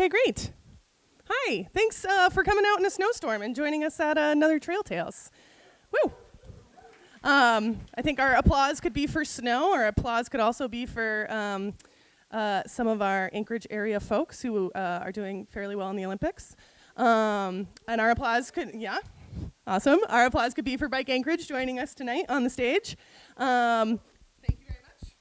Okay, great. Hi, thanks for coming out in a snowstorm and joining us at another Trail Tales. Woo! I think our applause could be for snow, or applause could also be for some of our Anchorage area folks who are doing fairly well in the Olympics. And our applause could, awesome. Our applause could be for Bike Anchorage joining us tonight on the stage. Thank you very much.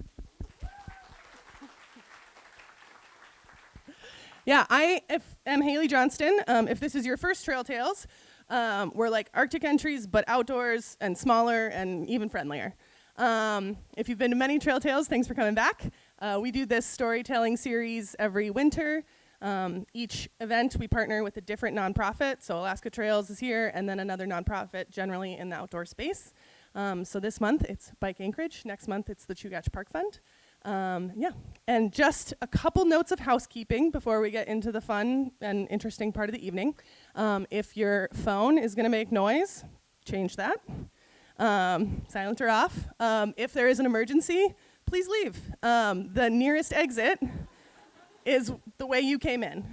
Yeah, I am Haley Johnston. If this is your first Trail Tales, we're like Arctic entries, but outdoors and smaller and even friendlier. If you've been to many Trail Tales, thanks for coming back. We do this storytelling series every winter. Each event we partner with a different nonprofit. So Alaska Trails is here, and then another nonprofit generally in the outdoor space. So this month it's Bike Anchorage. Next month it's the Chugach Park Fund. And just a couple notes of housekeeping before we get into the fun and interesting part of the evening. If your phone is going to make noise, change that. Silent or off. If there is an emergency, please leave. The nearest exit is the way you came in.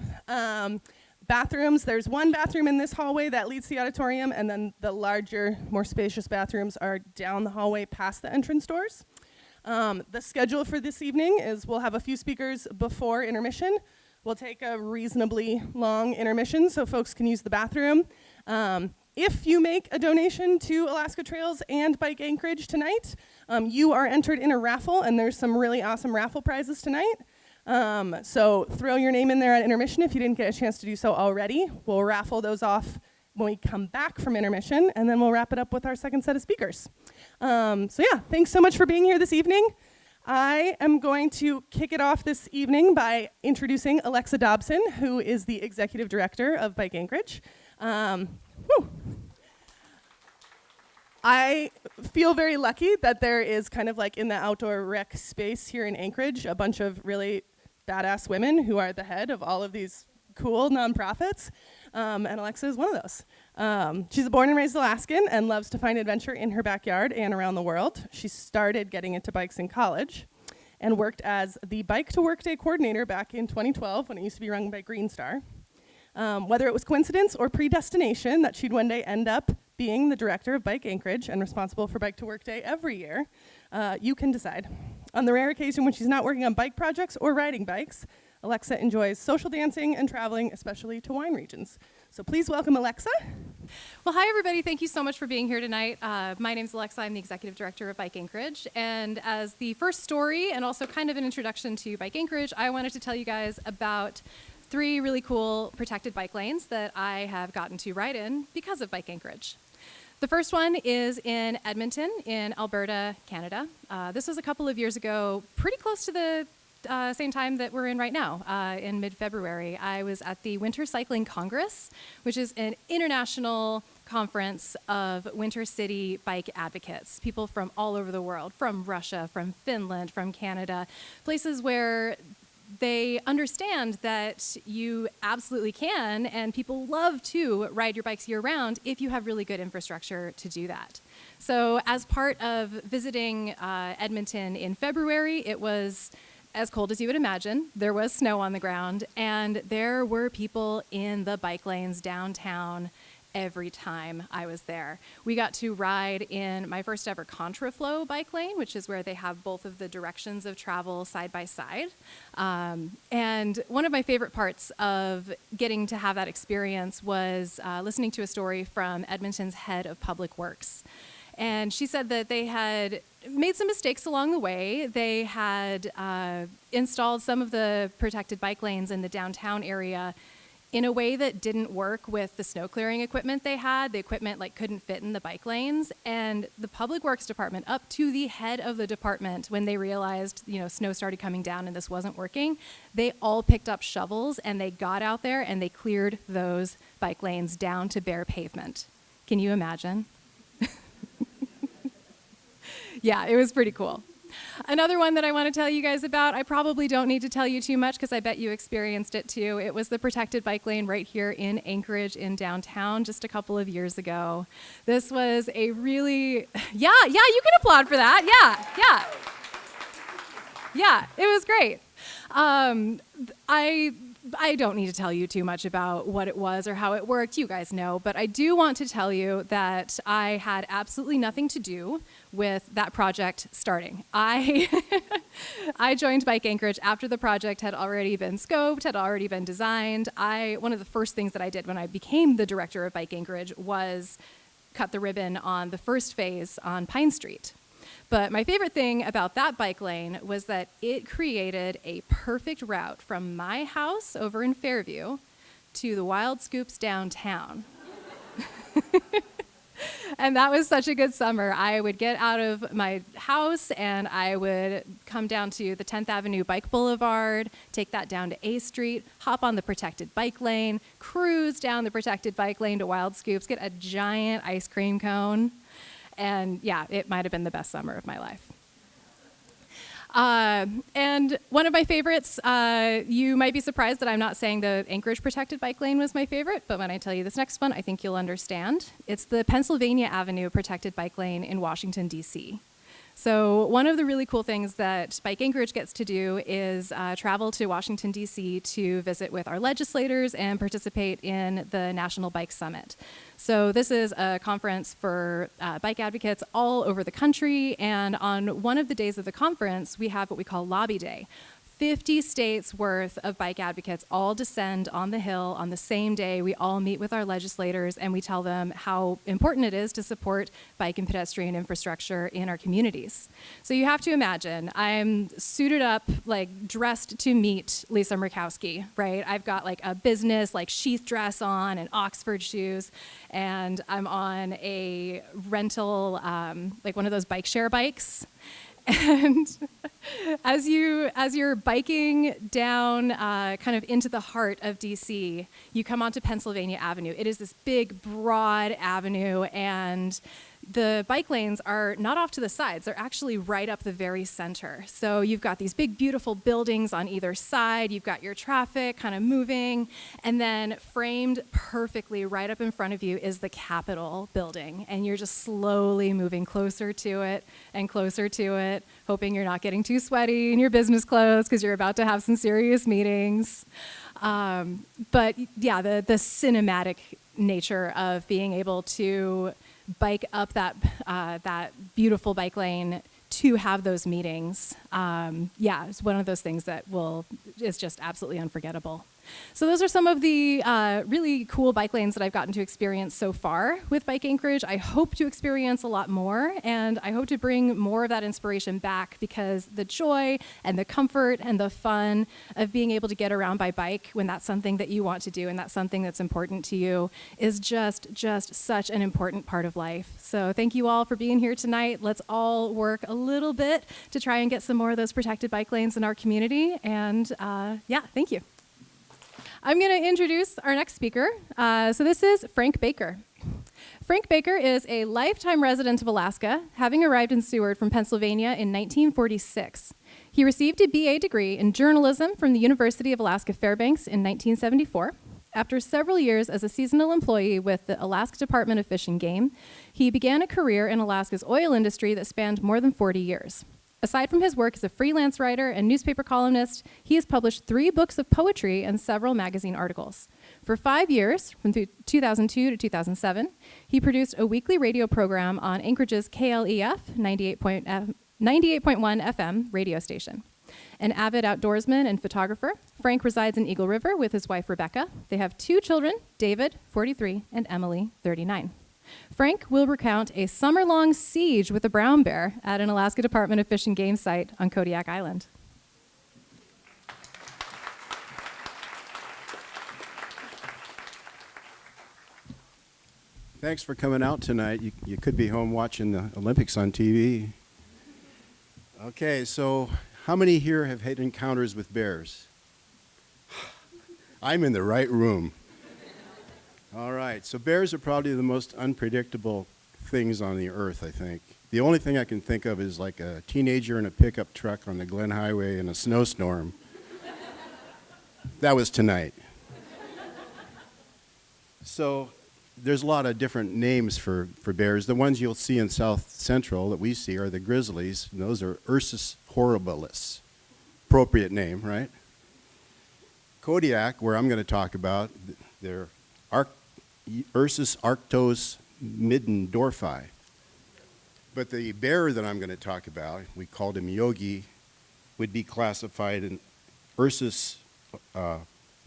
Bathrooms, there's one bathroom in this hallway that leads to the auditorium, and then the larger, more spacious bathrooms are down the hallway past the entrance doors. The schedule for this evening is we'll have a few speakers before intermission. We'll take a reasonably long intermission so folks can use the bathroom. If you make a donation to Alaska Trails and Bike Anchorage tonight, you are entered in a raffle, and there's some really awesome raffle prizes tonight. So throw your name in there at intermission if you didn't get a chance to do so already. We'll raffle those off when we come back from intermission, and then we'll wrap it up with our second set of speakers. Thanks so much for being here this evening. I am going to kick it off this evening by introducing Alexa Dobson, who is the executive director of Bike Anchorage. I feel very lucky that there is kind of like in the outdoor rec space here in Anchorage, a bunch of really badass women who are the head of all of these cool nonprofits. And Alexa is one of those. She's a born and raised Alaskan and loves to find adventure in her backyard and around the world. She started getting into bikes in college and worked as the Bike to Work Day coordinator back in 2012 when it used to be run by Green Star. Whether it was coincidence or predestination that she'd one day end up being the director of Bike Anchorage and responsible for Bike to Work Day every year, you can decide. On the rare occasion when she's not working on bike projects or riding bikes, Alexa enjoys social dancing and traveling, especially to wine regions. So please welcome Alexa. Well, hi, everybody. Thank you so much for being here tonight. My name's Alexa. I'm the executive director of Bike Anchorage. And as the first story and also kind of an introduction to Bike Anchorage, I wanted to tell you guys about 3 really cool protected bike lanes that I have gotten to ride in because of Bike Anchorage. The first one is in Edmonton in Alberta, Canada. This was a couple of years ago, pretty close to the same time that we're in right now, in mid-February. I was at the Winter Cycling Congress, which is an international conference of Winter City bike advocates, people from all over the world, from Russia, from Finland, from Canada, places where they understand that you absolutely can, and people love to ride your bikes year-round if you have really good infrastructure to do that. So as part of visiting Edmonton in February, it was as cold as you would imagine. There was snow on the ground, and there were people in the bike lanes downtown every time I was there. We got to ride in my first ever contraflow bike lane, which is where they have both of the directions of travel side by side. And one of my favorite parts of getting to have that experience was listening to a story from Edmonton's head of public works. And she said that they had made some mistakes along the way. They had installed some of the protected bike lanes in the downtown area in a way that didn't work with the snow clearing equipment they had. The equipment couldn't fit in the bike lanes. And the Public Works Department, up to the head of the department, when they realized, snow started coming down and this wasn't working, they all picked up shovels and they got out there and they cleared those bike lanes down to bare pavement. Can you imagine? Yeah, it was pretty cool. Another one that I want to tell you guys about, I probably don't need to tell you too much because I bet you experienced it too. It was the protected bike lane right here in Anchorage in downtown just a couple of years ago. This was a really, you can applaud for that. Yeah, it was great. I don't need to tell you too much about what it was or how it worked. You guys know. But I do want to tell you that I had absolutely nothing to do with that project starting. I joined Bike Anchorage after the project had already been scoped, had already been designed. One of the first things that I did when I became the director of Bike Anchorage was cut the ribbon on the first phase on Pine Street. But my favorite thing about that bike lane was that it created a perfect route from my house over in Fairview to the Wild Scoops downtown. And that was such a good summer. I would get out of my house and I would come down to the 10th Avenue Bike Boulevard, take that down to A Street, hop on the protected bike lane, cruise down the protected bike lane to Wild Scoops, get a giant ice cream cone. And yeah, it might have been the best summer of my life. And one of my favorites, you might be surprised that I'm not saying the Anchorage Protected Bike Lane was my favorite, but when I tell you this next one, I think you'll understand. It's the Pennsylvania Avenue Protected Bike Lane in Washington, D.C. So one of the really cool things that Bike Anchorage gets to do is travel to Washington, D.C. to visit with our legislators and participate in the National Bike Summit. So this is a conference for bike advocates all over the country, and on one of the days of the conference, we have what we call Lobby Day. 50 states worth of bike advocates all descend on the Hill on the same day. We all meet with our legislators and we tell them how important it is to support bike and pedestrian infrastructure in our communities. So you have to imagine, I'm suited up, like dressed to meet Lisa Murkowski, right? I've got like a business like sheath dress on and Oxford shoes, and I'm on a rental, like one of those bike share bikes. And as you're biking down kind of into the heart of DC, you come onto Pennsylvania Avenue. It is this big, broad avenue, and the bike lanes are not off to the sides. They're actually right up the very center. So you've got these big, beautiful buildings on either side. You've got your traffic kind of moving. And then framed perfectly right up in front of you is the Capitol building. And you're just slowly moving closer to it and closer to it, hoping you're not getting too sweaty in your business clothes because you're about to have some serious meetings. But yeah, the cinematic nature of being able to bike up that beautiful bike lane to have those meetings, it's one of those things that is just absolutely unforgettable. So those are some of the really cool bike lanes that I've gotten to experience so far with Bike Anchorage. I hope to experience a lot more, and I hope to bring more of that inspiration back, because the joy and the comfort and the fun of being able to get around by bike when that's something that you want to do and that's something that's important to you is just such an important part of life. So thank you all for being here tonight. Let's all work a little bit to try and get some more of those protected bike lanes in our community. And thank you. I'm going to introduce our next speaker. So this is Frank Baker. Frank Baker is a lifetime resident of Alaska, having arrived in Seward from Pennsylvania in 1946. He received a BA degree in journalism from the University of Alaska Fairbanks in 1974. After several years as a seasonal employee with the Alaska Department of Fish and Game, he began a career in Alaska's oil industry that spanned more than 40 years. Aside from his work as a freelance writer and newspaper columnist, he has published 3 books of poetry and several magazine articles. For 5 years, from 2002 to 2007, he produced a weekly radio program on Anchorage's KLEF 98.1 FM radio station. An avid outdoorsman and photographer, Frank resides in Eagle River with his wife, Rebecca. They have 2 children, David, 43, and Emily, 39. Frank will recount a summer-long siege with a brown bear at an Alaska Department of Fish and Game site on Kodiak Island. Thanks for coming out tonight. You could be home watching the Olympics on TV. Okay, so how many here have had encounters with bears? I'm in the right room. All right, so bears are probably the most unpredictable things on the earth, I think. The only thing I can think of is like a teenager in a pickup truck on the Glen Highway in a snowstorm. That was tonight. So there's a lot of different names for bears. The ones you'll see in South Central that we see are the grizzlies, and those are Ursus horribilis. Appropriate name, right? Kodiak, where I'm going to talk about, they're Ursus arctos middendorfi. But the bear that I'm going to talk about, we called him Yogi, would be classified in Ursus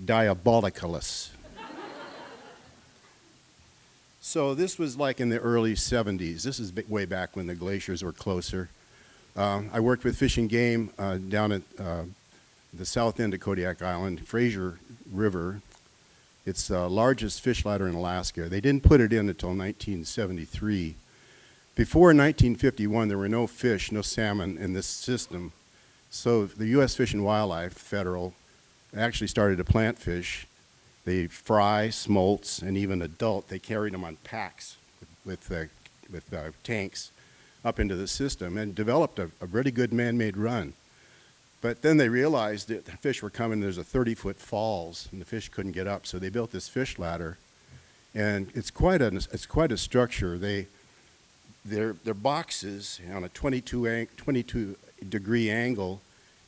diabolicus. So this was like in the early 70s. This is way back when the glaciers were closer. I worked with Fish and Game down at the south end of Kodiak Island, Fraser River. It's the largest fish ladder in Alaska. They didn't put it in until 1973. Before 1951, there were no fish, no salmon in this system. So the U.S. Fish and Wildlife, federal, actually started to plant fish. They fry, smolts, and even adult. They carried them on packs with tanks up into the system and developed a pretty good man-made run. But then they realized that the fish were coming. There's a 30-foot falls, and the fish couldn't get up. So they built this fish ladder, and it's quite a structure. They're boxes on a 22-degree angle,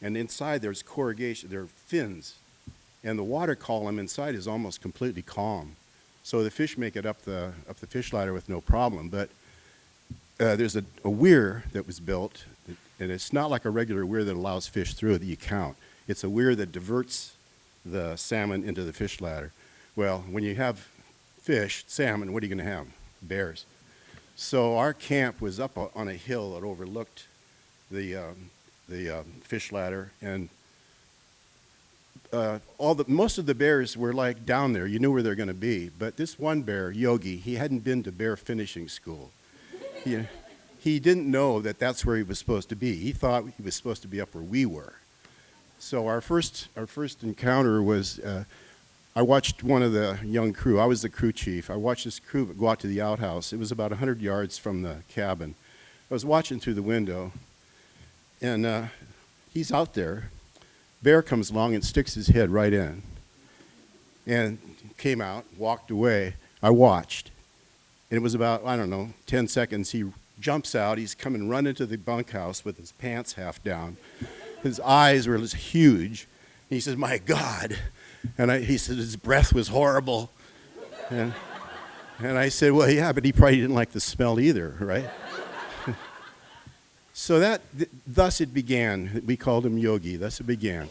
and inside there's corrugation. There are fins. And the water column inside is almost completely calm. So the fish make it up the fish ladder with no problem. But there's a weir that was built, and it's not like a regular weir that allows fish through that you count. It's a weir that diverts the salmon into the fish ladder. Well, when you have fish, salmon, what are you going to have? Bears. So our camp was up on a hill that overlooked the fish ladder, and most of the bears were like down there. You knew where they're going to be. But this one bear, Yogi, he hadn't been to bear finishing school. He didn't know that that's where he was supposed to be. He thought he was supposed to be up where we were. So our first encounter was, I watched one of the young crew. I was the crew chief. I watched this crew go out to the outhouse. It was about 100 yards from the cabin. I was watching through the window, and he's out there. Bear comes along and sticks his head right in, and came out, walked away. I watched, and it was about, 10 seconds. He jumps out. He's coming running to the bunkhouse with his pants half down. His eyes were just huge. He says, "My God." And he said his breath was horrible. And I said, "Well, yeah, but he probably didn't like the smell either, right?" So thus it began. We called him Yogi. Thus it began.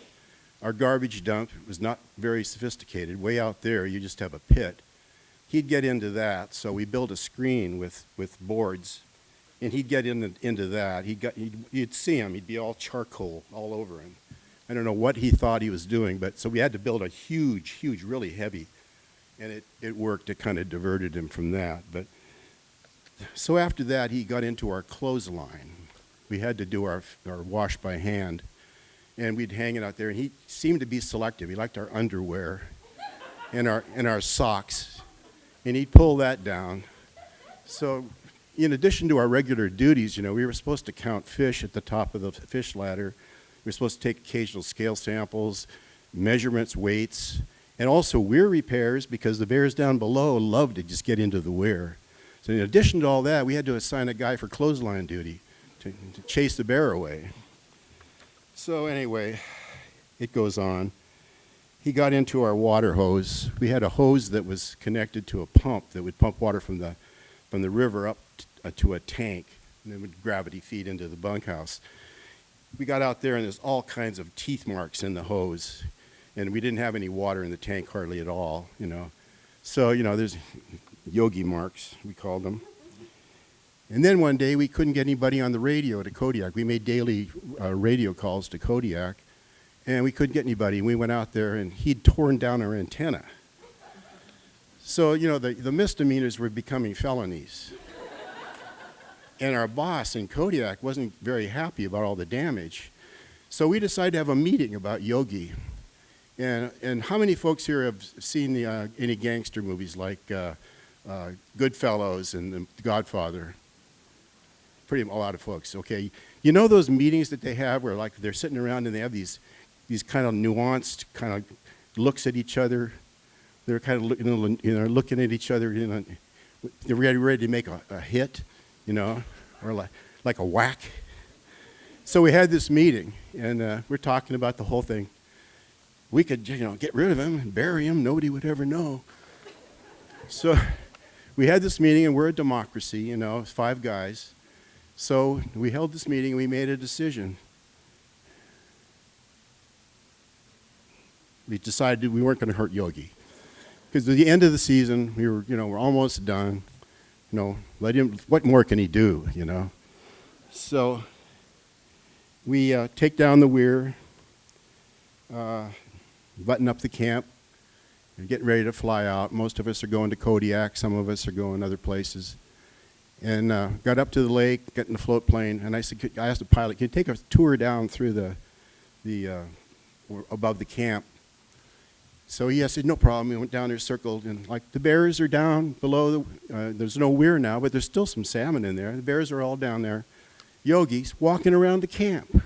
Our garbage dump was not very sophisticated. Way out there, you just have a pit. He'd get into that, so we built a screen with boards, and he'd get into that. You'd see him. He'd be all charcoal all over him. I don't know what he thought he was doing, but so we had to build a huge, really heavy, and it worked. It kind of diverted him from that. But so after that, he got into our clothesline. We had to do our wash by hand, and we'd hang it out there. And he seemed to be selective. He liked our underwear and our socks, and he'd pull that down. So, in addition to our regular duties, we were supposed to count fish at the top of the fish ladder. We were supposed to take occasional scale samples, measurements, weights, and also weir repairs, because the bears down below loved to just get into the weir. So, in addition to all that, we had to assign a guy for clothesline duty to chase the bear away. So anyway, it goes on. He got into our water hose. We had a hose that was connected to a pump that would pump water from the river up to a tank, and it would gravity feed into the bunkhouse. We got out there, and there's all kinds of teeth marks in the hose, and we didn't have any water in the tank hardly at all, So, there's Yogi marks, we called them. And then one day, we couldn't get anybody on the radio to Kodiak. We made daily radio calls to Kodiak, and we couldn't get anybody. And we went out there, and he'd torn down our antenna. So, the misdemeanors were becoming felonies. And our boss in Kodiak wasn't very happy about all the damage. So we decided to have a meeting about Yogi. And how many folks here have seen any gangster movies like Goodfellas and The Godfather? A lot of folks, okay. You know those meetings that they have where like they're sitting around and they have these kind of nuanced kind of looks at each other. They're kind of looking at each other, they're ready to make a hit, or like a whack. So we had this meeting, and we're talking about the whole thing. we could, get rid of him and bury him. Nobody would ever know. So we had this meeting, and we're a democracy, 5 guys. So we held this meeting, and we made a decision. We decided we weren't going to hurt Yogi. Because at the end of the season, we're almost done. Let him, what more can he do, So we take down the weir, button up the camp, and getting ready to fly out. Most of us are going to Kodiak. Some of us are going other places. And got up to the lake, got in the float plane, and I asked the pilot, can you take a tour down through above the camp? So he said, no problem. We went down there, circled, and the bears are down below. There's no weir now, but there's still some salmon in there. The bears are all down there. Yogi's walking around the camp.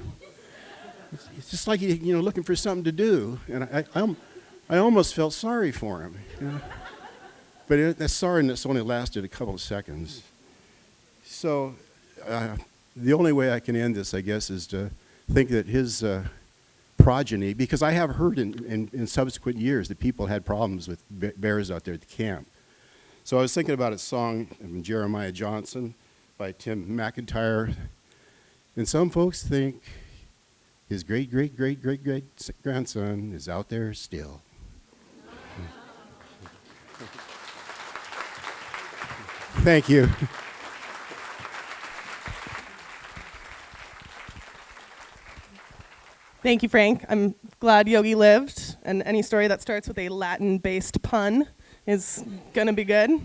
It's just like looking for something to do. And I almost felt sorry for him. But that sorriness only lasted a couple of seconds. So the only way I can end this, I guess, is to think that his progeny, because I have heard in subsequent years that people had problems with bears out there at the camp. So I was thinking about a song from Jeremiah Johnson by Tim McIntyre. And some folks think his great-great-great-great-great-grandson is out there still. Thank you. Thank you, Frank. I'm glad Yogi lived, and any story that starts with a Latin-based pun is going to be good.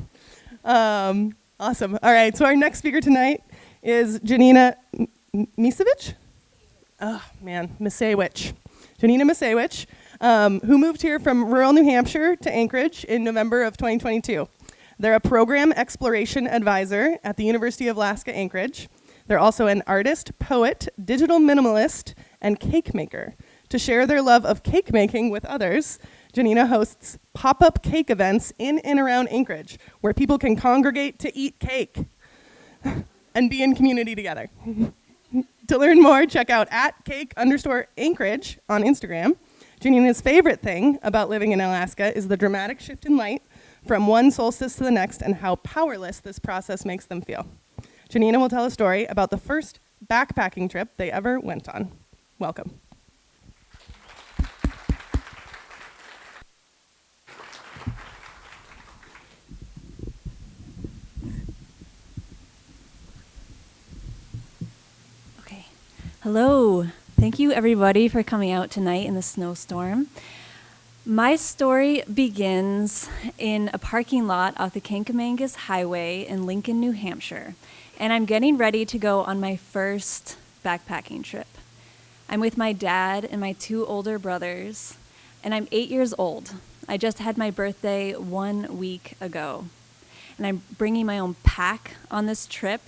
Awesome. All right, so our next speaker tonight is Janina Misiewicz? Oh, man, Misiewicz. Janina Misiewicz, who moved here from rural New Hampshire to Anchorage in November of 2022. They're a program exploration advisor at the University of Alaska Anchorage. They're also an artist, poet, digital minimalist, and cake maker. To share their love of cake making with others, Janina hosts pop-up cake events in and around Anchorage, where people can congregate to eat cake and be in community together. To learn more, check out @cake_Anchorage on Instagram. Janina's favorite thing about living in Alaska is the dramatic shift in light from one solstice to the next and how powerless this process makes them feel. Janina will tell a story about the first backpacking trip they ever went on. Welcome. Okay. Hello. Thank you, everybody, for coming out tonight in the snowstorm. My story begins in a parking lot off the Kankamangas Highway in Lincoln, New Hampshire, and I'm getting ready to go on my first backpacking trip. I'm with my dad and my 2 older brothers, and I'm 8 years old. I just had my birthday 1 week ago, and I'm bringing my own pack on this trip.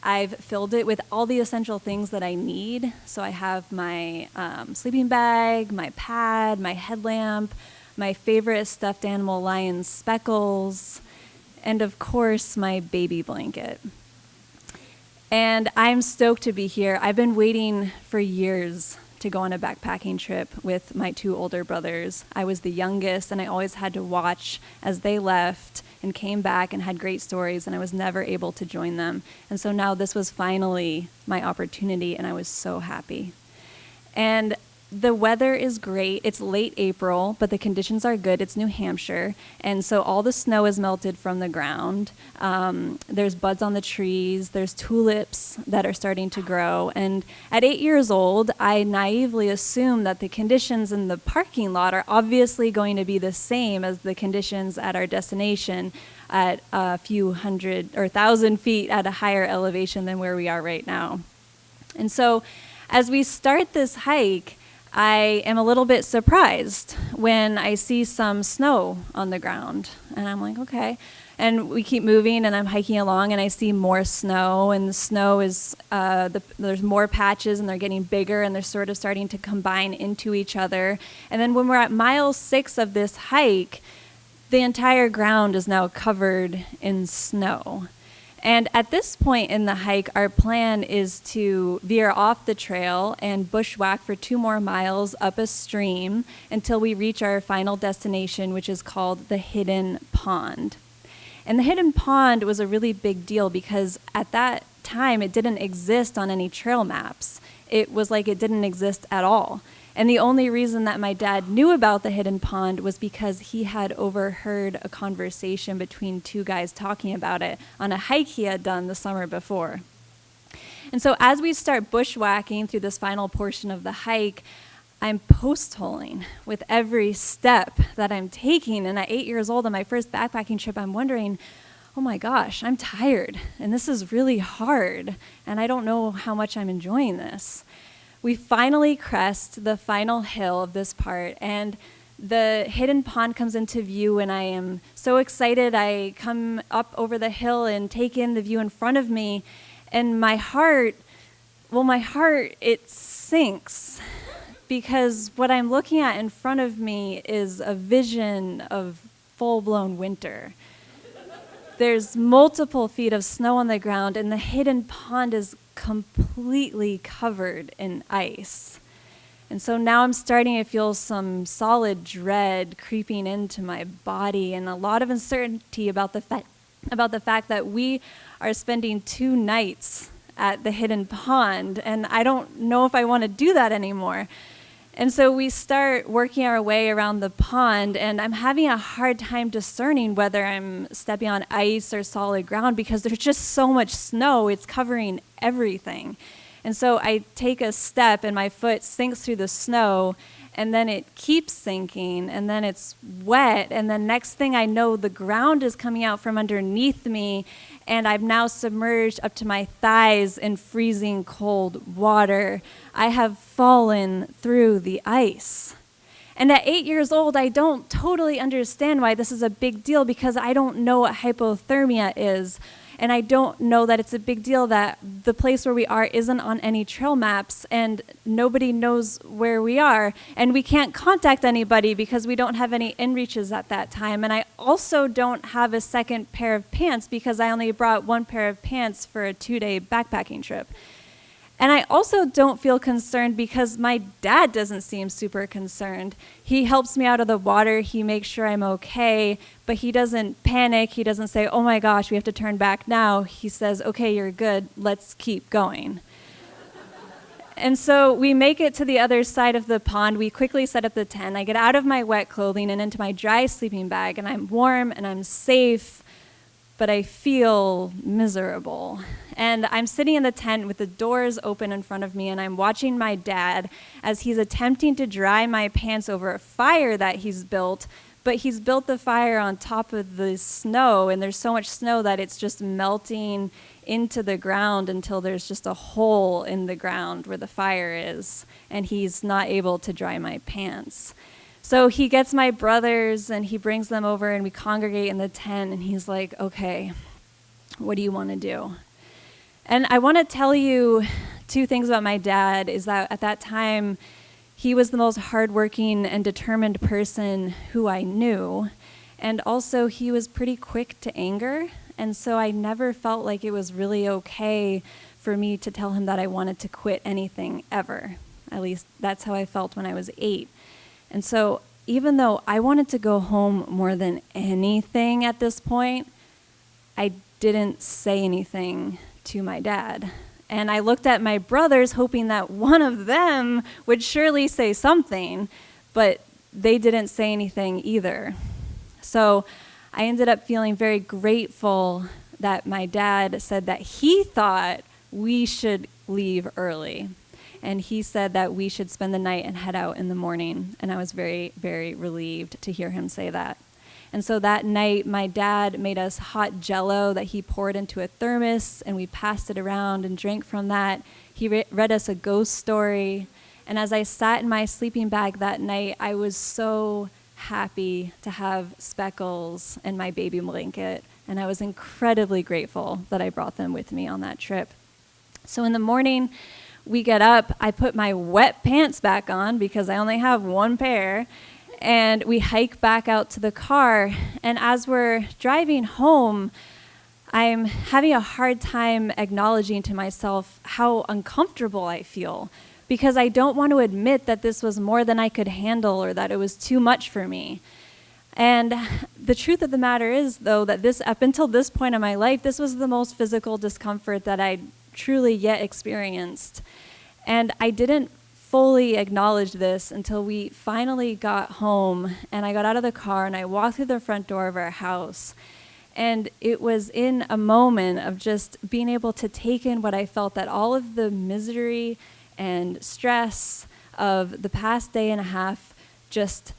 I've filled it with all the essential things that I need. So I have my sleeping bag, my pad, my headlamp, my favorite stuffed animal lion Speckles, and of course my baby blanket. And I'm stoked to be here. I've been waiting for years to go on a backpacking trip with my 2 older brothers. I was the youngest, and I always had to watch as they left and came back and had great stories, and I was never able to join them. And so now this was finally my opportunity, and I was so happy. And the weather is great. It's late April, but the conditions are good. It's New Hampshire, and so all the snow is melted from the ground. There's buds on the trees. There's tulips that are starting to grow. And at 8 years old, I naively assumed that the conditions in the parking lot are obviously going to be the same as the conditions at our destination at a few hundred or 1,000 feet at a higher elevation than where we are right now. And so as we start this hike, I am a little bit surprised when I see some snow on the ground. And I'm like, okay. And we keep moving, and I'm hiking along, and I see more snow. And the snow is, there's more patches, and they're getting bigger, and they're sort of starting to combine into each other. And then when we're at mile 6 of this hike, the entire ground is now covered in snow. And at this point in the hike, our plan is to veer off the trail and bushwhack for 2 more miles up a stream until we reach our final destination, which is called the Hidden Pond. And the Hidden Pond was a really big deal because at that time, it didn't exist on any trail maps. It was like it didn't exist at all. And the only reason that my dad knew about the Hidden Pond was because he had overheard a conversation between 2 guys talking about it on a hike he had done the summer before. And so as we start bushwhacking through this final portion of the hike, I'm post-holing with every step that I'm taking. And at 8 years old on my first backpacking trip, I'm wondering, oh my gosh, I'm tired. And this is really hard. And I don't know how much I'm enjoying this. We finally crest the final hill of this part, and the Hidden Pond comes into view, and I am so excited. I come up over the hill and take in the view in front of me, and my heart, it sinks, because what I'm looking at in front of me is a vision of full-blown winter. There's multiple feet of snow on the ground, and the Hidden Pond is completely covered in ice. And so now I'm starting to feel some solid dread creeping into my body and a lot of uncertainty about the fact that we are spending 2 nights at the Hidden Pond, and I don't know if I want to do that anymore. And so we start working our way around the pond, and I'm having a hard time discerning whether I'm stepping on ice or solid ground because there's just so much snow, it's covering everything. And so I take a step and my foot sinks through the snow, and then it keeps sinking, and then it's wet, and then next thing I know, the ground is coming out from underneath me, and I'm now submerged up to my thighs in freezing cold water. I have fallen through the ice. And at 8 years old, I don't totally understand why this is a big deal because I don't know what hypothermia is. And I don't know that it's a big deal that the place where we are isn't on any trail maps and nobody knows where we are. And we can't contact anybody because we don't have any inReaches at that time. And I also don't have a second pair of pants because I only brought 1 pair of pants for a 2-day backpacking trip. And I also don't feel concerned because my dad doesn't seem super concerned. He helps me out of the water. He makes sure I'm okay, but he doesn't panic. He doesn't say, oh my gosh, we have to turn back now. He says, okay, you're good. Let's keep going. And so we make it to the other side of the pond. We quickly set up the tent. I get out of my wet clothing and into my dry sleeping bag, and I'm warm and I'm safe, but I feel miserable. And I'm sitting in the tent with the doors open in front of me, and I'm watching my dad as he's attempting to dry my pants over a fire that he's built, but he's built the fire on top of the snow, and there's so much snow that it's just melting into the ground until there's just a hole in the ground where the fire is, and he's not able to dry my pants. So he gets my brothers and he brings them over and we congregate in the tent, and he's like, okay, what do you want to do? And I want to tell you 2 things about my dad, is that at that time, he was the most hardworking and determined person who I knew. And also he was pretty quick to anger. And so I never felt like it was really okay for me to tell him that I wanted to quit anything ever. At least that's how I felt when I was 8. And so even though I wanted to go home more than anything at this point, I didn't say anything to my dad. And I looked at my brothers hoping that one of them would surely say something, but they didn't say anything either. So I ended up feeling very grateful that my dad said that he thought we should leave early. And he said that we should spend the night and head out in the morning. And I was very, very relieved to hear him say that. And so that night, my dad made us hot Jell-O that he poured into a thermos, and we passed it around and drank from that. He read us a ghost story. And as I sat in my sleeping bag that night, I was so happy to have Speckles and my baby blanket. And I was incredibly grateful that I brought them with me on that trip. So in the morning, we get up, I put my wet pants back on because I only have 1 pair, and we hike back out to the car. And as we're driving home, I'm having a hard time acknowledging to myself how uncomfortable I feel because I don't want to admit that this was more than I could handle or that it was too much for me. And the truth of the matter is, though, that up until this point in my life, this was the most physical discomfort that I'd truly yet experienced. And I didn't fully acknowledge this until we finally got home and I got out of the car and I walked through the front door of our house. And it was in a moment of just being able to take in what I felt, that all of the misery and stress of the past day and a half just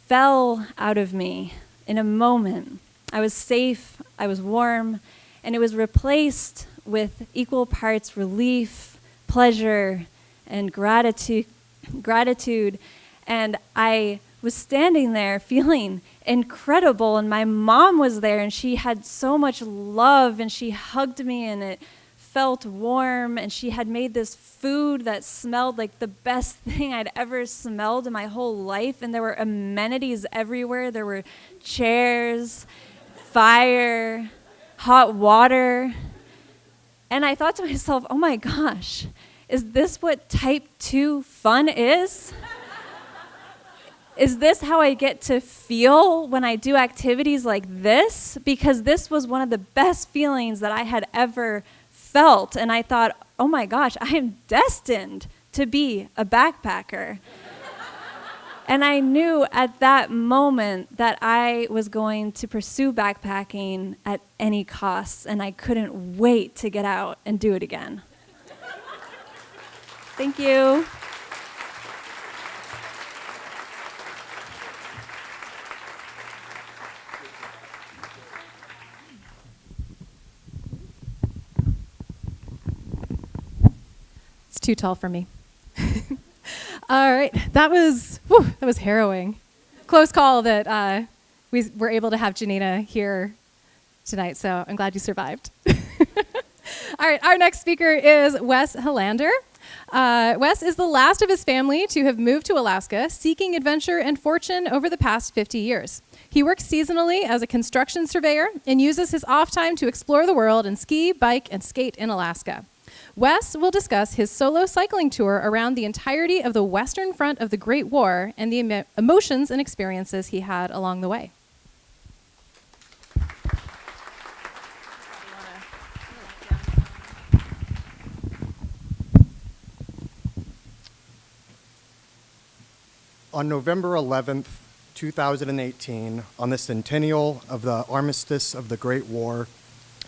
fell out of me in a moment. I was safe, I was warm, and it was replaced with equal parts relief, pleasure, and gratitude. And I was standing there feeling incredible, and my mom was there, and she had so much love, and she hugged me, and it felt warm, and she had made this food that smelled like the best thing I'd ever smelled in my whole life, and there were amenities everywhere. There were chairs, fire, hot water, and I thought to myself, oh my gosh, is this what type 2 fun is? Is this how I get to feel when I do activities like this? Because this was one of the best feelings that I had ever felt. And I thought, oh my gosh, I am destined to be a backpacker. And I knew at that moment that I was going to pursue backpacking at any cost, and I couldn't wait to get out and do it again. Thank you. It's too tall for me. All right, that was harrowing. Close call that we were able to have Janina here tonight, so I'm glad you survived. All right, our next speaker is Wes Helander. Wes is the last of his family to have moved to Alaska, seeking adventure and fortune over the past 50 years. He works seasonally as a construction surveyor and uses his off time to explore the world and ski, bike, and skate in Alaska. Wes will discuss his solo cycling tour around the entirety of the western front of the Great War and the emotions and experiences he had along the way. On November 11th, 2018, on the centennial of the armistice of the Great War,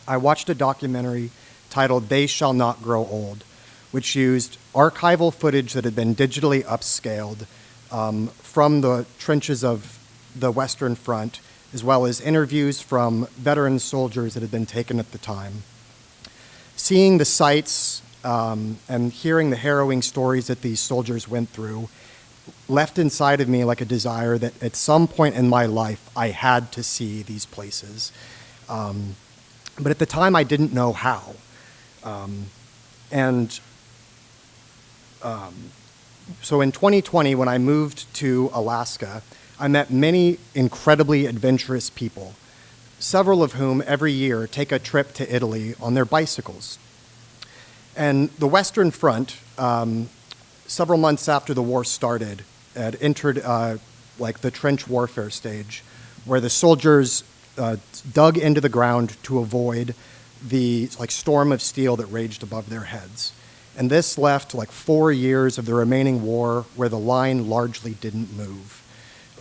I watched a documentary titled They Shall Not Grow Old, which used archival footage that had been digitally upscaled from the trenches of the Western Front, as well as interviews from veteran soldiers that had been taken at the time. Seeing the sights and hearing the harrowing stories that these soldiers went through left inside of me like a desire that at some point in my life I had to see these places. But at the time I didn't know how. So in 2020, when I moved to Alaska, I met many incredibly adventurous people, several of whom every year take a trip to Italy on their bicycles. And the Western Front, several months after the war started, had entered like the trench warfare stage, where the soldiers dug into the ground to avoid the storm of steel that raged above their heads. And this left 4 years of the remaining war where the line largely didn't move.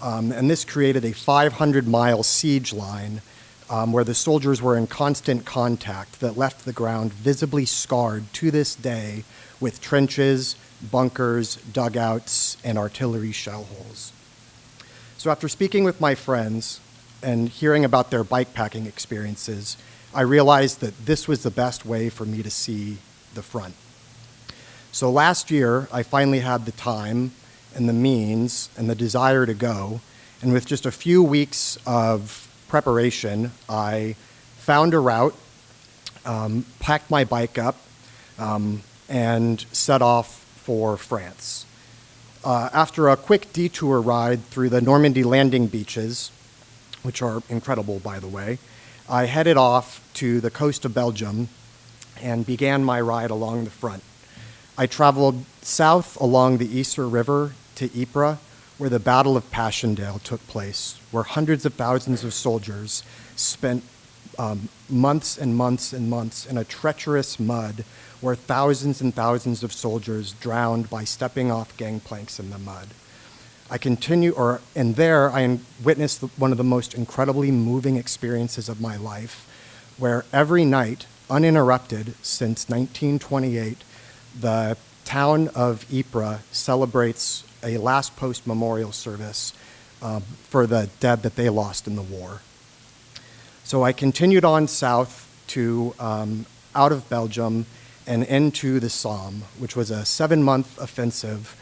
And this created a 500-mile siege line where the soldiers were in constant contact that left the ground visibly scarred to this day with trenches, bunkers, dugouts, and artillery shell holes. So after speaking with my friends and hearing about their bikepacking experiences, I realized that this was the best way for me to see the front. So last year, I finally had the time and the means and the desire to go, and with just a few weeks of preparation, I found a route, packed my bike up, and set off for France. After a quick detour ride through the Normandy landing beaches, which are incredible, by the way, I headed off to the coast of Belgium and began my ride along the front. I traveled south along the Yser River to Ypres, where the Battle of Passchendaele took place, where hundreds of thousands of soldiers spent months and months and months in a treacherous mud where thousands and thousands of soldiers drowned by stepping off gangplanks in the mud. There I witnessed one of the most incredibly moving experiences of my life, where every night, uninterrupted since 1928, the town of Ypres celebrates a last post memorial service for the dead that they lost in the war. So I continued on south to out of Belgium and into the Somme, which was a 7-month offensive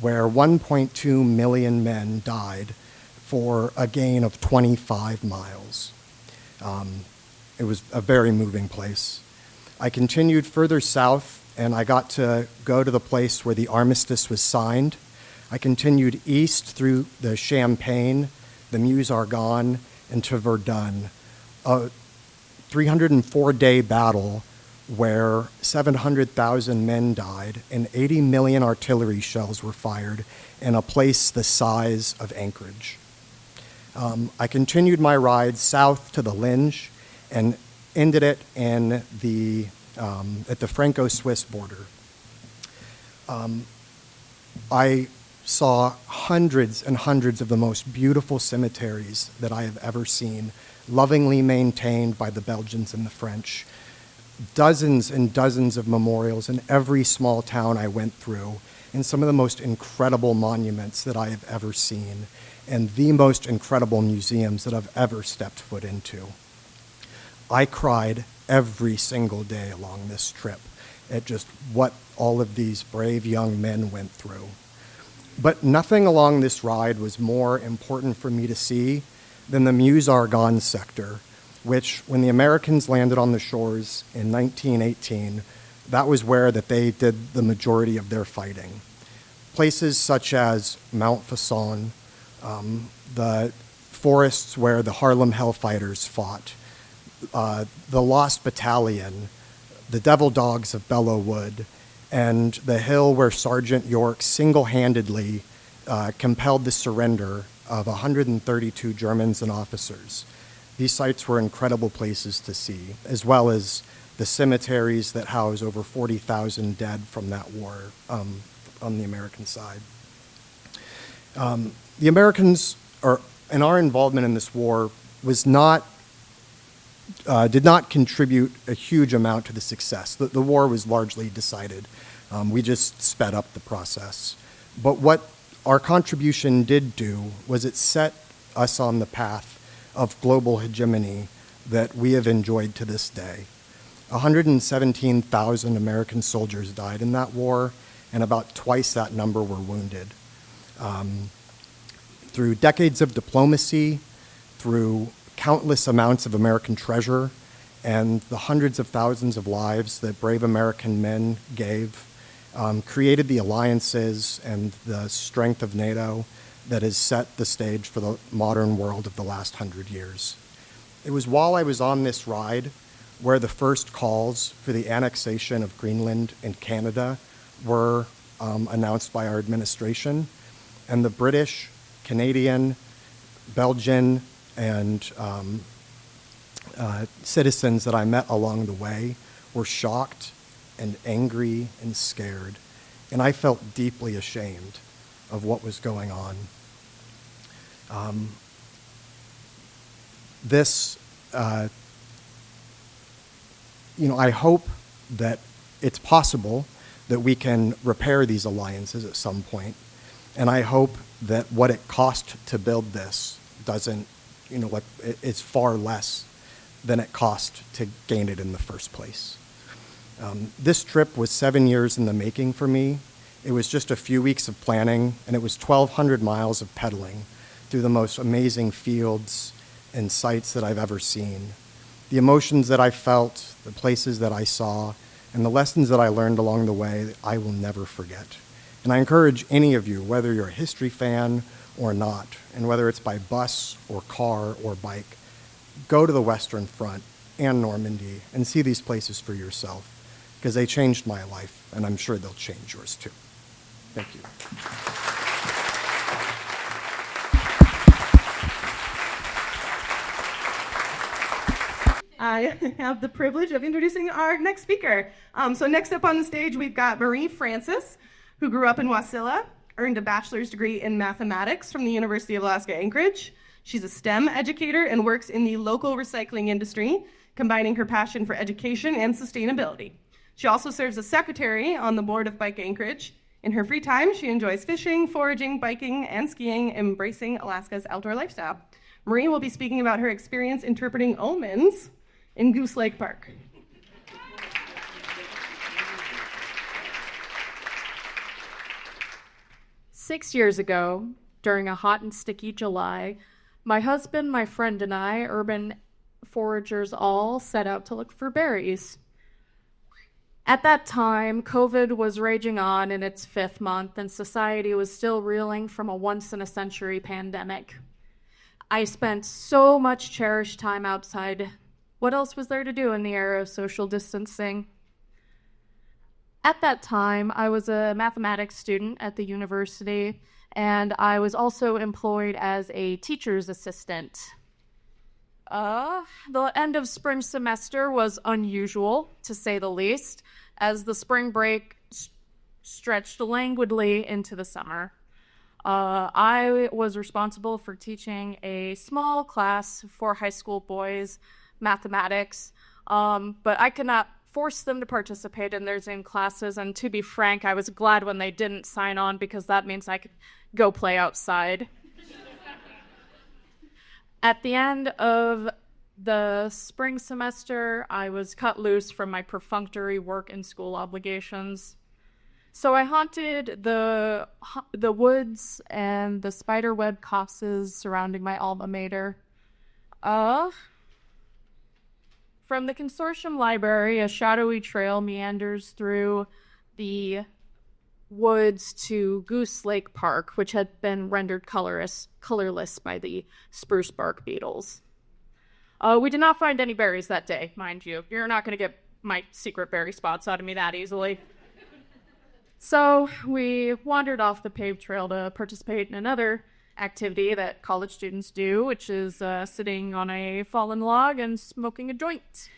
where 1.2 million men died for a gain of 25 miles. It was a very moving place. I continued further south, and I got to go to the place where the armistice was signed. I continued east through the Champagne, the Meuse-Argonne, and to Verdun, a 304-day battle where 700,000 men died and 80 million artillery shells were fired in a place the size of Anchorage. I continued my ride south to the Linge and ended it in at the Franco-Swiss border. I saw hundreds and hundreds of the most beautiful cemeteries that I have ever seen, lovingly maintained by the Belgians and the French. Dozens and dozens of memorials in every small town I went through, and some of the most incredible monuments that I have ever seen, and the most incredible museums that I've ever stepped foot into. I cried every single day along this trip at just what all of these brave young men went through. But nothing along this ride was more important for me to see than the Meuse-Argonne sector, which, when the Americans landed on the shores in 1918, that was where that they did the majority of their fighting. Places such as Mount Fasson, the forests where the Harlem Hellfighters fought, the Lost Battalion, the Devil Dogs of Belleau Wood, and the hill where Sergeant York single-handedly compelled the surrender of 132 Germans and officers. These sites were incredible places to see, as well as the cemeteries that house over 40,000 dead from that war on the American side. The Americans, and our involvement in this war, did not contribute a huge amount to the success. The war was largely decided. We just sped up the process. But what our contribution did do was it set us on the path of global hegemony that we have enjoyed to this day. 117,000 American soldiers died in that war, and about twice that number were wounded. Through decades of diplomacy, through countless amounts of American treasure, and the hundreds of thousands of lives that brave American men gave, created the alliances and the strength of NATO that has set the stage for the modern world of the last 100 years. It was while I was on this ride where the first calls for the annexation of Greenland and Canada were announced by our administration, and the British, Canadian, Belgian, and citizens that I met along the way were shocked and angry and scared, and I felt deeply ashamed of what was going on. I hope that it's possible that we can repair these alliances at some point, and I hope that what it cost to build this it's far less than it cost to gain it in the first place. This trip was 7 years in the making for me. It was just a few weeks of planning, and it was 1,200 miles of pedaling through the most amazing fields and sights that I've ever seen. The emotions that I felt, the places that I saw, and the lessons that I learned along the way, I will never forget. And I encourage any of you, whether you're a history fan or not, and whether it's by bus or car or bike, go to the Western Front and Normandy and see these places for yourself, because they changed my life, and I'm sure they'll change yours too. Thank you. I have the privilege of introducing our next speaker. So next up on the stage, we've got Marie Francis, who grew up in Wasilla, earned a bachelor's degree in mathematics from the University of Alaska Anchorage. She's a STEM educator and works in the local recycling industry, combining her passion for education and sustainability. She also serves as secretary on the board of Bike Anchorage. In her free time, she enjoys fishing, foraging, biking, and skiing, embracing Alaska's outdoor lifestyle. Marie will be speaking about her experience interpreting omens in Goose Lake Park. 6 years ago, during a hot and sticky July, my husband, my friend, and I, urban foragers all, set out to look for berries. At that time, COVID was raging on in its 5th month, and society was still reeling from a once-in-a-century pandemic. I spent so much cherished time outside. What else was there to do in the era of social distancing? At that time, I was a mathematics student at the university, and I was also employed as a teacher's assistant. The end of spring semester was unusual, to say the least, as the spring break stretched languidly into the summer. I was responsible for teaching a small class for high school boys mathematics, but I could not force them to participate in their Zoom classes, and to be frank, I was glad when they didn't sign on, because that means I could go play outside. At the end of the spring semester, I was cut loose from my perfunctory work and school obligations. So I haunted the woods and the spiderweb copses surrounding my alma mater. From the consortium library, a shadowy trail meanders through the woods to Goose Lake Park, which had been rendered colorless by the spruce bark beetles. We did not find any berries that day, mind you. You're not going to get my secret berry spots out of me that easily. So we wandered off the paved trail to participate in another activity that college students do, which is sitting on a fallen log and smoking a joint.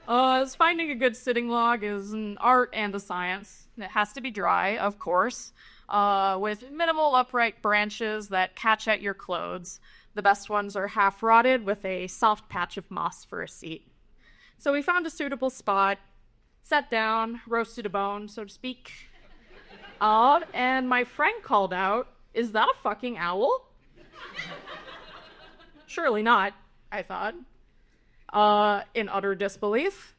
As finding a good sitting log is an art and a science. It has to be dry, of course, with minimal upright branches that catch at your clothes. The best ones are half rotted with a soft patch of moss for a seat. So we found a suitable spot, sat down, roasted a bone, so to speak. And my friend called out, "Is that a fucking owl?" Surely not, I thought, in utter disbelief.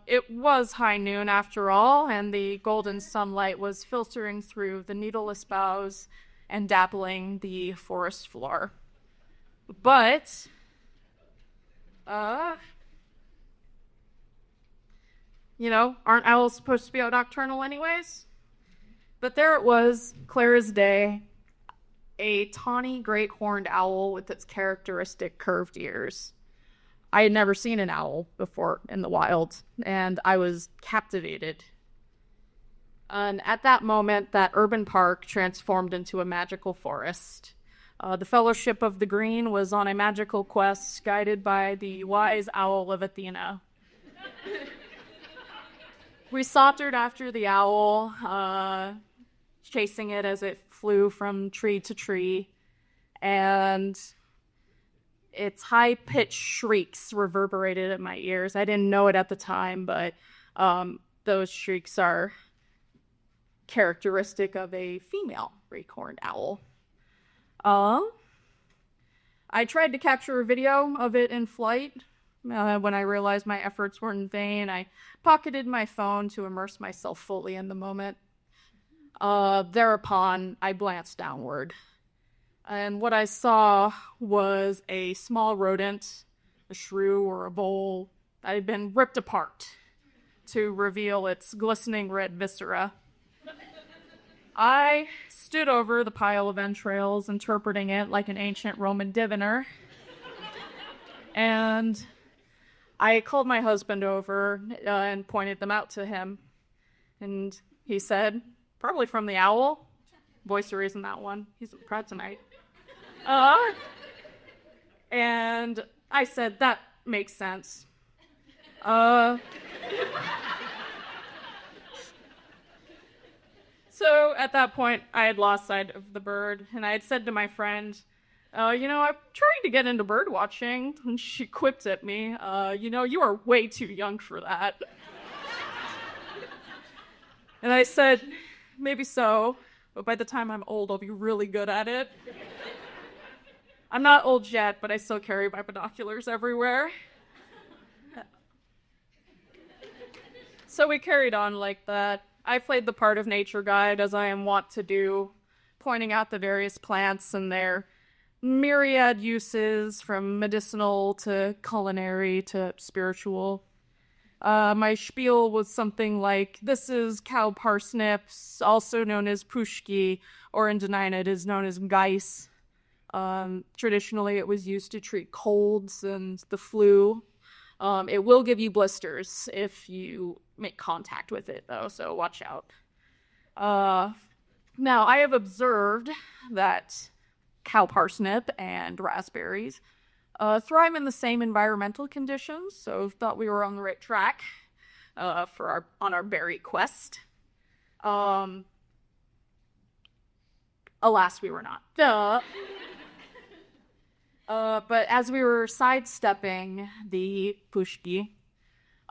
It was high noon after all, and the golden sunlight was filtering through the needleless boughs and dappling the forest floor. But, aren't owls supposed to be out nocturnal anyways? But there it was, clear as day, a tawny great horned owl with its characteristic curved ears. I had never seen an owl before in the wild, and I was captivated. And at that moment, that urban park transformed into a magical forest. The Fellowship of the Green was on a magical quest guided by the wise owl of Athena. We sauntered after the owl, chasing it as it flew from tree to tree, and its high-pitched shrieks reverberated in my ears. I didn't know it at the time, but those shrieks are characteristic of a female great-horned owl. I tried to capture a video of it in flight. When I realized my efforts were in vain, I pocketed my phone to immerse myself fully in the moment. Thereupon, I glanced downward. And what I saw was a small rodent, a shrew or a vole, that had been ripped apart to reveal its glistening red viscera. I stood over the pile of entrails, interpreting it like an ancient Roman diviner. And I called my husband over and pointed them out to him. And he said, probably from the owl. Voice of reason, that one. He's proud tonight. And I said, that makes sense. So at that point, I had lost sight of the bird, and I had said to my friend, I'm trying to get into bird watching. And she quipped at me, you are way too young for that. And I said, maybe so, but by the time I'm old, I'll be really good at it. I'm not old yet, but I still carry my binoculars everywhere. So we carried on like that. I played the part of nature guide, as I am wont to do, pointing out the various plants and their myriad uses, from medicinal to culinary to spiritual. My spiel was something like, this is cow parsnips, also known as pushki, or in Janina it is known as gais. Traditionally it was used to treat colds and the flu. It will give you blisters if you make contact with it, though, so watch out. Now, I have observed that cow parsnip and raspberries thrive in the same environmental conditions, so thought we were on the right track on our berry quest. Alas, we were not. Duh. But as we were sidestepping the pushki,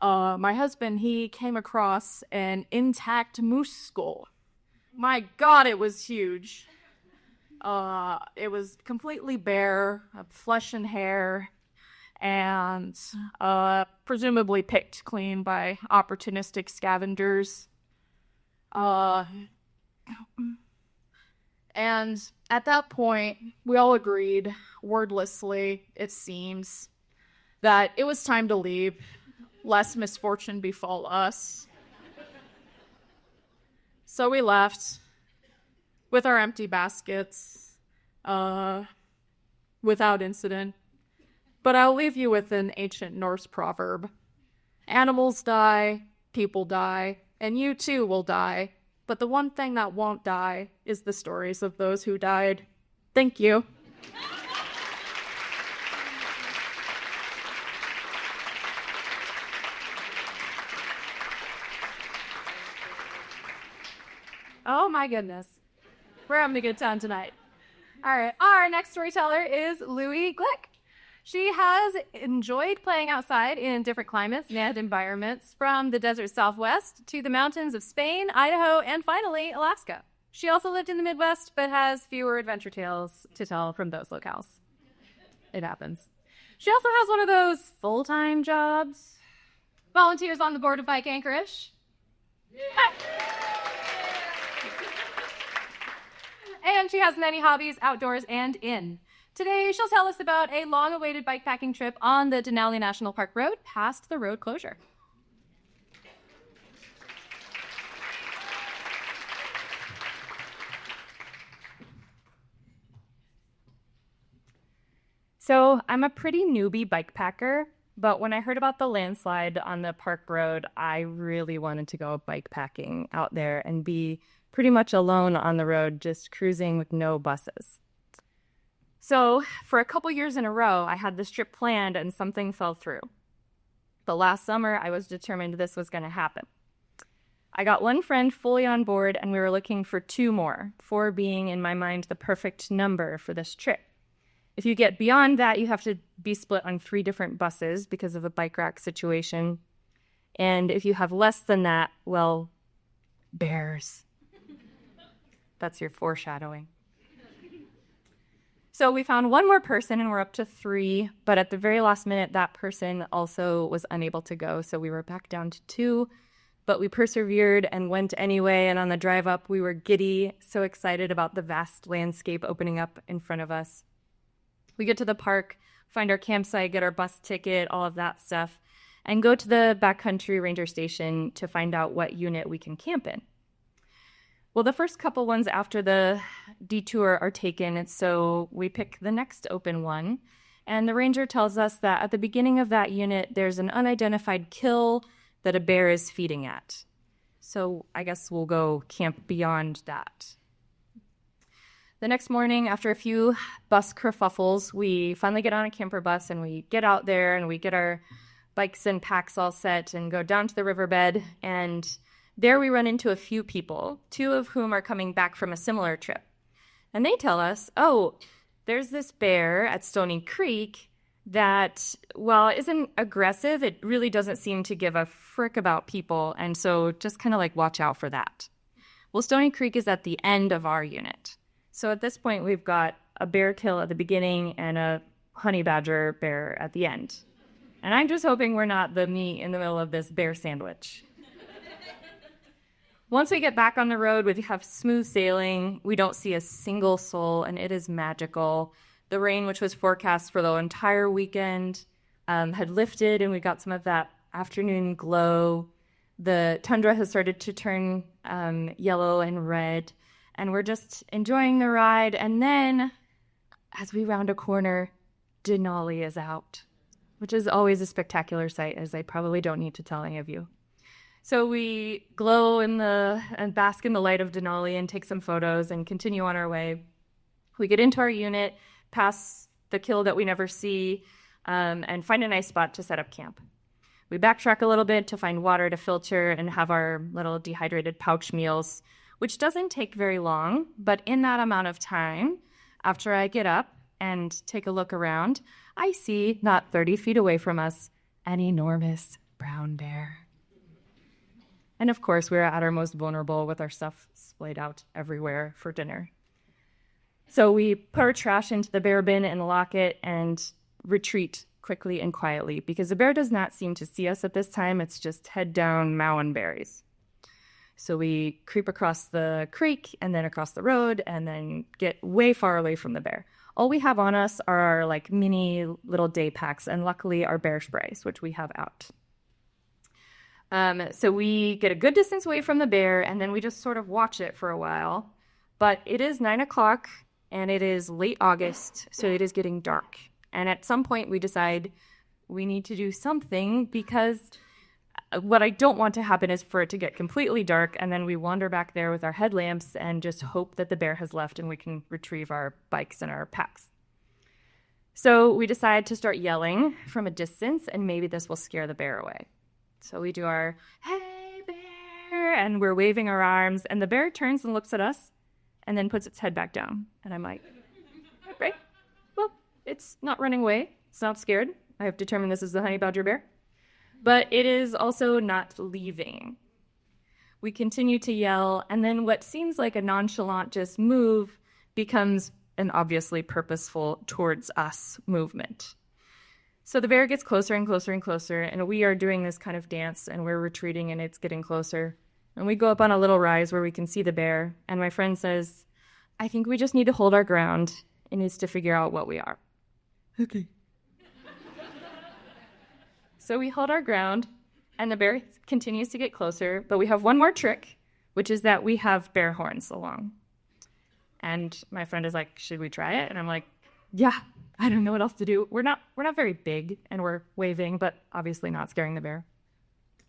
my husband, he came across an intact moose skull. My God, it was huge. It was completely bare, flesh and hair, and presumably picked clean by opportunistic scavengers. And at that point, we all agreed, wordlessly, it seems, that it was time to leave, lest misfortune befall us. So we left with our empty baskets, without incident. But I'll leave you with an ancient Norse proverb. Animals die, people die, and you too will die. But the one thing that won't die is the stories of those who died. Thank you. Oh my goodness. We're having a good time tonight. All right, our next storyteller is Louie Glick. She has enjoyed playing outside in different climates and environments, from the desert Southwest to the mountains of Spain, Idaho, and finally, Alaska. She also lived in the Midwest, but has fewer adventure tales to tell from those locales. It happens. She also has one of those full-time jobs. Volunteers on the board of Bike Anchorage. And she has many hobbies outdoors and in. Today, she'll tell us about a long-awaited bikepacking trip on the Denali National Park Road past the road closure. So I'm a pretty newbie bikepacker, but when I heard about the landslide on the park road, I really wanted to go bikepacking out there and be pretty much alone on the road, just cruising with no buses. So for a couple years in a row, I had this trip planned and something fell through. But last summer, I was determined this was going to happen. I got one friend fully on board, and we were looking for two more, 4 being, in my mind, the perfect number for this trip. If you get beyond that, you have to be split on 3 different buses because of a bike rack situation. And if you have less than that, well, bears. That's your foreshadowing. So we found one more person, and we're up to 3, but at the very last minute, that person also was unable to go, so we were back down to 2, but we persevered and went anyway, and on the drive up, we were giddy, so excited about the vast landscape opening up in front of us. We get to the park, find our campsite, get our bus ticket, all of that stuff, and go to the backcountry ranger station to find out what unit we can camp in. Well, the first couple ones after the detour are taken, so we pick the next open one. And the ranger tells us that at the beginning of that unit, there's an unidentified kill that a bear is feeding at. So I guess we'll go camp beyond that. The next morning, after a few bus kerfuffles, we finally get on a camper bus and we get out there and we get our bikes and packs all set and go down to the riverbed. And there we run into a few people, 2 of whom are coming back from a similar trip. And they tell us, oh, there's this bear at Stony Creek that, while it isn't aggressive, it really doesn't seem to give a frick about people. And so just kind of like watch out for that. Well, Stony Creek is at the end of our unit. So at this point, we've got a bear kill at the beginning and a honey badger bear at the end. And I'm just hoping we're not the meat in the middle of this bear sandwich. Once we get back on the road, we have smooth sailing. We don't see a single soul, and it is magical. The rain, which was forecast for the entire weekend, had lifted, and we got some of that afternoon glow. The tundra has started to turn yellow and red, and we're just enjoying the ride. And then, as we round a corner, Denali is out, which is always a spectacular sight, as I probably don't need to tell any of you. So we glow and bask in the light of Denali and take some photos and continue on our way. We get into our unit, pass the kill that we never see, and find a nice spot to set up camp. We backtrack a little bit to find water to filter and have our little dehydrated pouch meals, which doesn't take very long, but in that amount of time, after I get up and take a look around, I see, not 30 feet away from us, an enormous brown bear. And of course, we're at our most vulnerable with our stuff splayed out everywhere for dinner. So we put our trash into the bear bin and lock it and retreat quickly and quietly because the bear does not seem to see us at this time. It's just head down mowing berries. So we creep across the creek and then across the road and then get way far away from the bear. All we have on us are our like mini little day packs and luckily our bear sprays, which we have out. So we get a good distance away from the bear and then we just sort of watch it for a while. But it is 9 o'clock and it is late August, so it is getting dark. And at some point we decide we need to do something because what I don't want to happen is for it to get completely dark and then we wander back there with our headlamps and just hope that the bear has left and we can retrieve our bikes and our packs. So we decide to start yelling from a distance and maybe this will scare the bear away. So we do our, hey bear, and we're waving our arms and the bear turns and looks at us and then puts its head back down. And I'm like, right, well, it's not running away. It's not scared. I have determined this is the honey badger bear. But it is also not leaving. We continue to yell, and then what seems like a nonchalant just move becomes an obviously purposeful towards us movement. So the bear gets closer and closer and closer, and we are doing this kind of dance, and we're retreating, and it's getting closer. And we go up on a little rise where we can see the bear, and my friend says, I think we just need to hold our ground. It needs to figure out what we are. Okay. So we hold our ground, and the bear continues to get closer, but we have one more trick, which is that we have bear horns along. And my friend is like, should we try it? And I'm like, yeah, I don't know what else to do. We're not very big, and we're waving, but obviously not scaring the bear.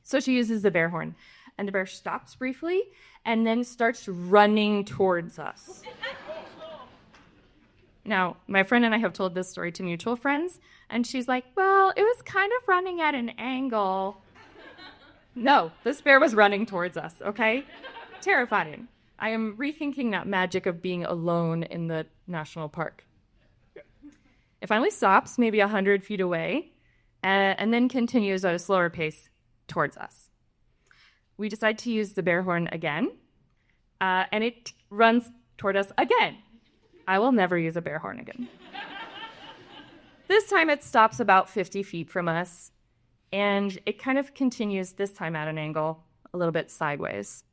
So she uses the bear horn, and the bear stops briefly and then starts running towards us. Now, my friend and I have told this story to mutual friends, and she's like, well, it was kind of running at an angle. No, this bear was running towards us, okay? Terrifying. I am rethinking that magic of being alone in the national park. It finally stops, maybe 100 feet away, and then continues at a slower pace towards us. We decide to use the bear horn again, and it runs toward us again. I will never use a bear horn again. This time it stops about 50 feet from us, and it kind of continues, this time at an angle, a little bit sideways.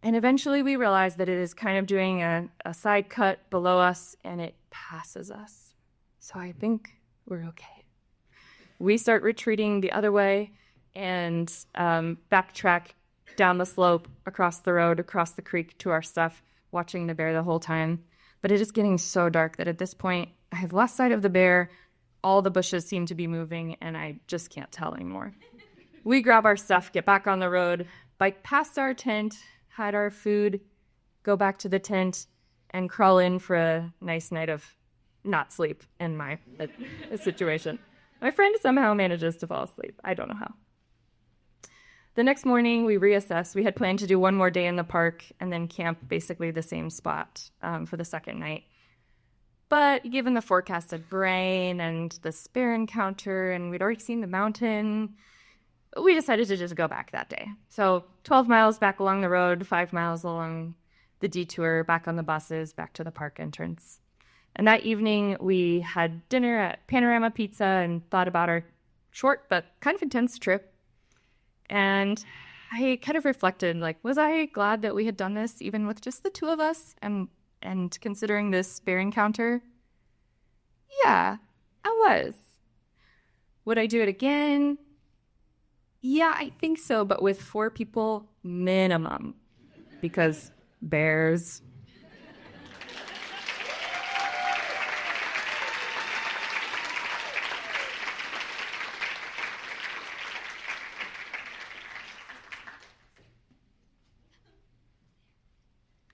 And eventually we realize that it is kind of doing a side cut below us, and it passes us. So I think we're okay. We start retreating the other way and backtrack down the slope, across the road, across the creek to our stuff, watching the bear the whole time. But it is getting so dark that at this point, I have lost sight of the bear. All the bushes seem to be moving, and I just can't tell anymore. We grab our stuff, get back on the road, bike past our tent, hide our food, go back to the tent, and crawl in for a nice night of not sleep in my situation. My friend somehow manages to fall asleep. I don't know how. The next morning, we reassessed. We had planned to do one more day in the park and then camp basically the same spot for the second night. But given the forecasted rain and the bear encounter, and we'd already seen the mountain, we decided to just go back that day. So 12 miles back along the road, 5 miles along the detour, back on the buses, back to the park entrance. And that evening, we had dinner at Panorama Pizza and thought about our short but kind of intense trip. And I kind of reflected, like, was I glad that we had done this even with just the two of us and considering this bear encounter? Yeah, I was. Would I do it again? Yeah, I think so, but with 4 people minimum, because bears.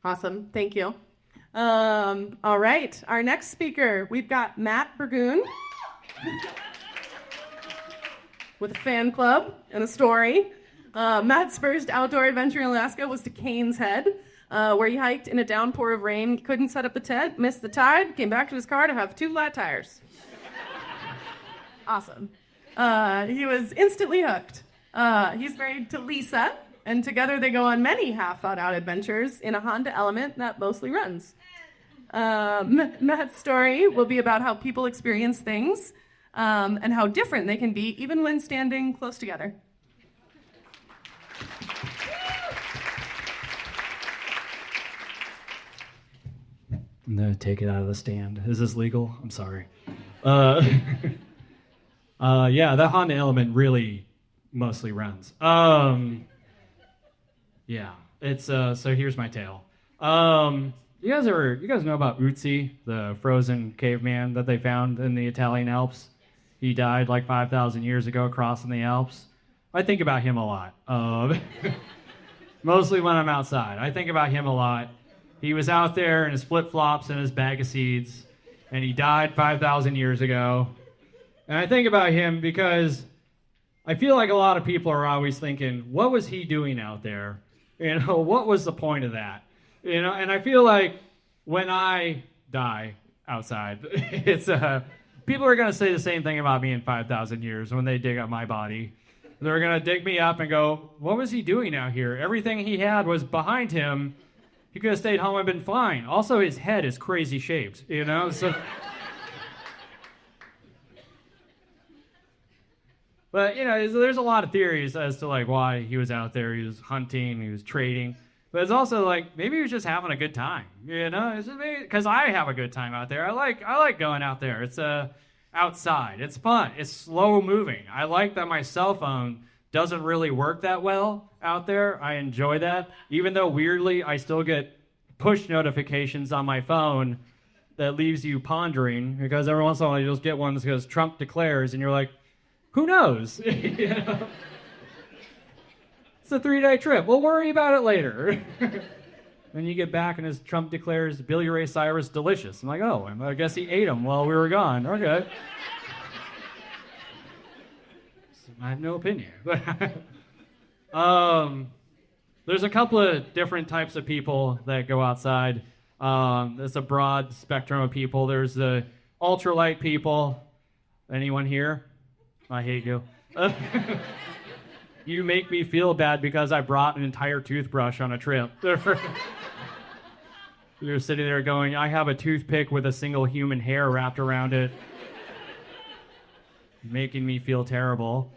Awesome. Thank you. All right. Our next speaker, we've got Matt Burgoon with a fan club and a story. Matt's first outdoor adventure in Alaska was to Cain's Head, where he hiked in a downpour of rain, couldn't set up the tent, missed the tide, came back to his car to have 2 flat tires. Awesome. He was instantly hooked. He's married to Lisa, and together they go on many half-thought-out adventures in a Honda Element that mostly runs. Matt's story will be about how people experience things and how different they can be even when standing close together. I'm going to take it out of the stand. Is this legal? I'm sorry. Yeah, that Honda Element really mostly runs. Yeah, it's so here's my tale. You guys know about Ötzi, the frozen caveman that they found in the Italian Alps? He died like 5,000 years ago crossing the Alps. I think about him a lot. Mostly when I'm outside. I think about him a lot. He was out there in his flip-flops and his bag of seeds, and he died 5,000 years ago. And I think about him because I feel like a lot of people are always thinking, what was he doing out there? You know, what was the point of that? You know, and I feel like when I die outside, it's people are going to say the same thing about me in 5,000 years when they dig up my body. They're going to dig me up and go, what was he doing out here? Everything he had was behind him. He could have stayed home and been fine. Also, his head is crazy shaped, you know? So, but, you know, there's a lot of theories as to, like, why he was out there. He was hunting, he was trading. But it's also, like, maybe he was just having a good time, you know? Because I have a good time out there. I like going out there. It's outside. It's fun. It's slow moving. I like that my cell phone doesn't really work that well out there. I enjoy that. Even though, weirdly, I still get push notifications on my phone that leaves you pondering, because every once in a while you just get one that says Trump declares, and you're like, who knows? You know? It's a 3-day trip. We'll worry about it later. Then you get back and his Trump declares Billy Ray Cyrus delicious. I'm like, oh, I guess he ate them while we were gone. Okay. I have no opinion. There's a couple of different types of people that go outside. There's a broad spectrum of people. There's the ultralight people. Anyone here? I hate you. You make me feel bad because I brought an entire toothbrush on a trip. You're sitting there going, I have a toothpick with a single human hair wrapped around it. Making me feel terrible.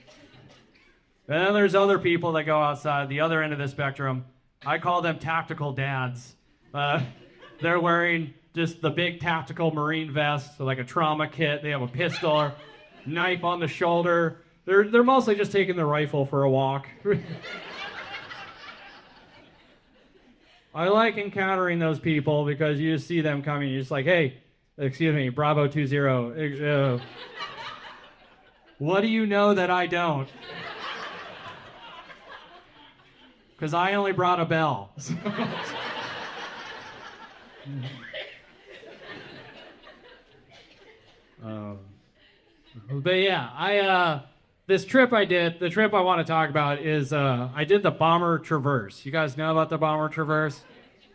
And then there's other people that go outside, the other end of the spectrum. I call them tactical dads. They're wearing just the big tactical Marine vest, so like a trauma kit. They have a pistol, knife on the shoulder. They're mostly just taking the rifle for a walk. I like encountering those people because you just see them coming. You're just like, hey, excuse me, Bravo 20. What do you know that I don't? Because I only brought a bell. But yeah, this trip I did, the trip I want to talk about is I did the Bomber Traverse. You guys know about the Bomber Traverse?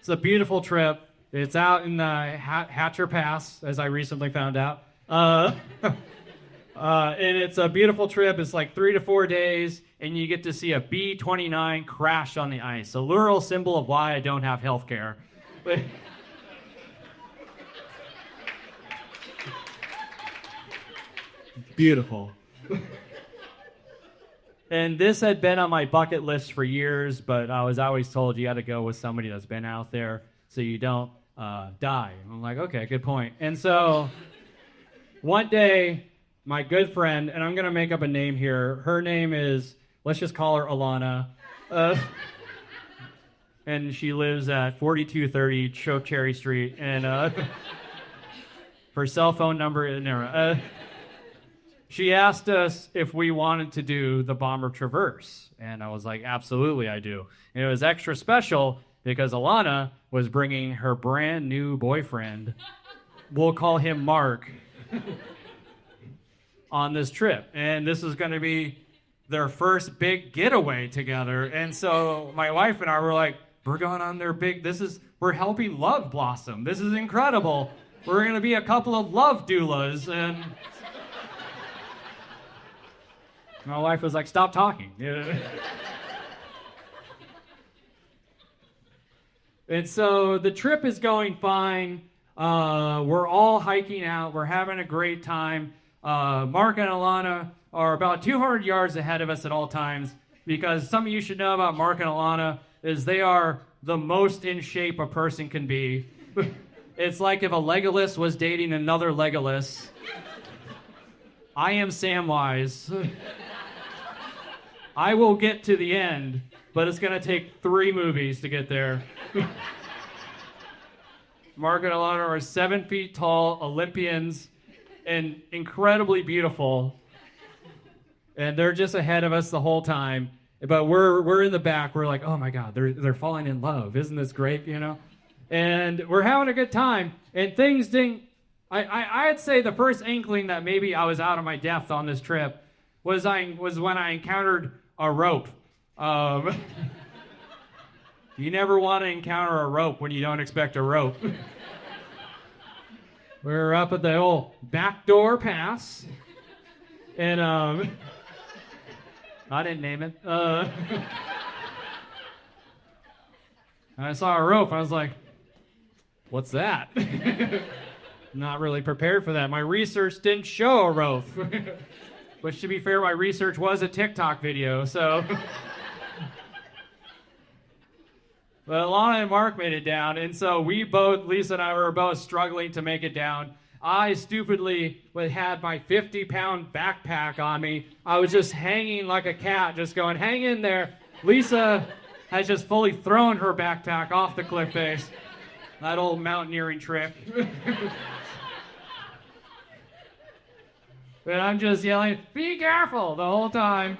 It's a beautiful trip. It's out in Hatcher Pass, as I recently found out. And it's a beautiful trip. It's like 3 to 4 days, and you get to see a B-29 crash on the ice, a literal symbol of why I don't have health care. Beautiful. And this had been on my bucket list for years, but I was always told you got to go with somebody that's been out there so you don't die. I'm like, okay, good point. And so one day, my good friend, and I'm going to make up a name here. Her name is, let's just call her Alana. And she lives at 4230 Choke Cherry Street. And her cell phone number, she asked us if we wanted to do the Bomber Traverse. And I was like, absolutely, I do. And it was extra special because Alana was bringing her brand new boyfriend, we'll call him Mark, on this trip. And this is going to be their first big getaway together. And so my wife and I were like, we're going on their we're helping love blossom. This is incredible. We're going to be a couple of love doulas. And my wife was like, stop talking. And so the trip is going fine. We're all hiking out. We're having a great time. Mark and Alana are about 200 yards ahead of us at all times because some of you should know about Mark and Alana is they are the most in shape a person can be. It's like if a Legolas was dating another Legolas. I am Samwise. I will get to the end, but it's going to take 3 movies to get there. Mark and Alana are 7 feet tall Olympians and incredibly beautiful. And they're just ahead of us the whole time. But we're in the back. We're like, oh my God, they're falling in love. Isn't this great, you know? And we're having a good time. And things didn't... I'd say the first inkling that maybe I was out of my depth on this trip was when I encountered a rope. You never want to encounter a rope when you don't expect a rope. We're up at the old backdoor pass. And I didn't name it. I saw a rope. I was like, what's that? Not really prepared for that. My research didn't show a rope. Which, to be fair, my research was a TikTok video, so... But Alana and Mark made it down, and so Lisa and I were both struggling to make it down. I stupidly had my 50-pound backpack on me. I was just hanging like a cat, just going, hang in there. Lisa has just fully thrown her backpack off the cliff face. That old mountaineering trick. But I'm just yelling, be careful, the whole time.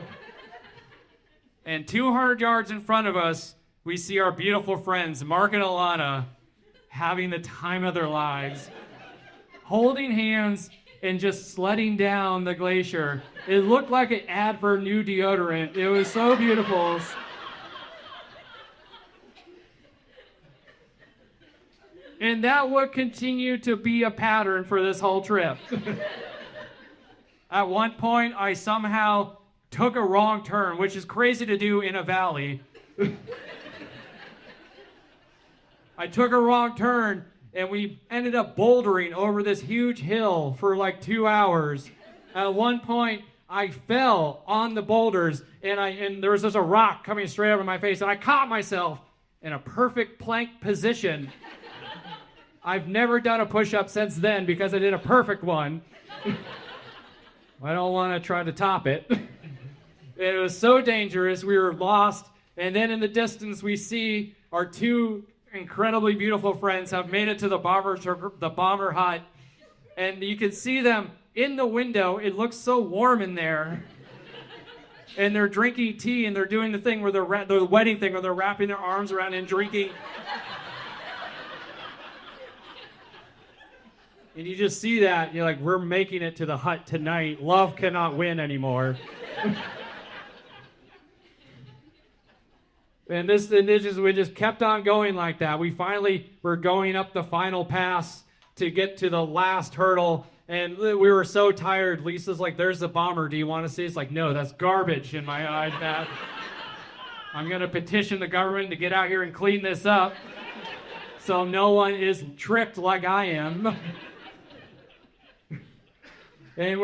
And 200 yards in front of us, we see our beautiful friends, Mark and Alana, having the time of their lives, holding hands and just sledding down the glacier. It looked like an ad for new deodorant. It was so beautiful. And that would continue to be a pattern for this whole trip. At one point, I somehow took a wrong turn, which is crazy to do in a valley. I took a wrong turn, and we ended up bouldering over this huge hill for like 2 hours. At one point, I fell on the boulders, and there was just a rock coming straight over my face, and I caught myself in a perfect plank position. I've never done a push-up since then because I did a perfect one. I don't want to try to top it. It was so dangerous. We were lost. And then in the distance, we see our 2 incredibly beautiful friends have made it to the bomber hut, and you can see them in the window. It looks so warm in there. And they're drinking tea, and they're doing the thing where the wedding thing where they're wrapping their arms around and drinking. And you just see that, you're like, we're making it to the hut tonight. Love cannot win anymore. And we just kept on going like that. We finally were going up the final pass to get to the last hurdle, and we were so tired. Lisa's like, there's the bomber. Do you want to see? It's like, no, that's garbage in my eye. That I'm going to petition the government to get out here and clean this up so no one is tricked like I am. And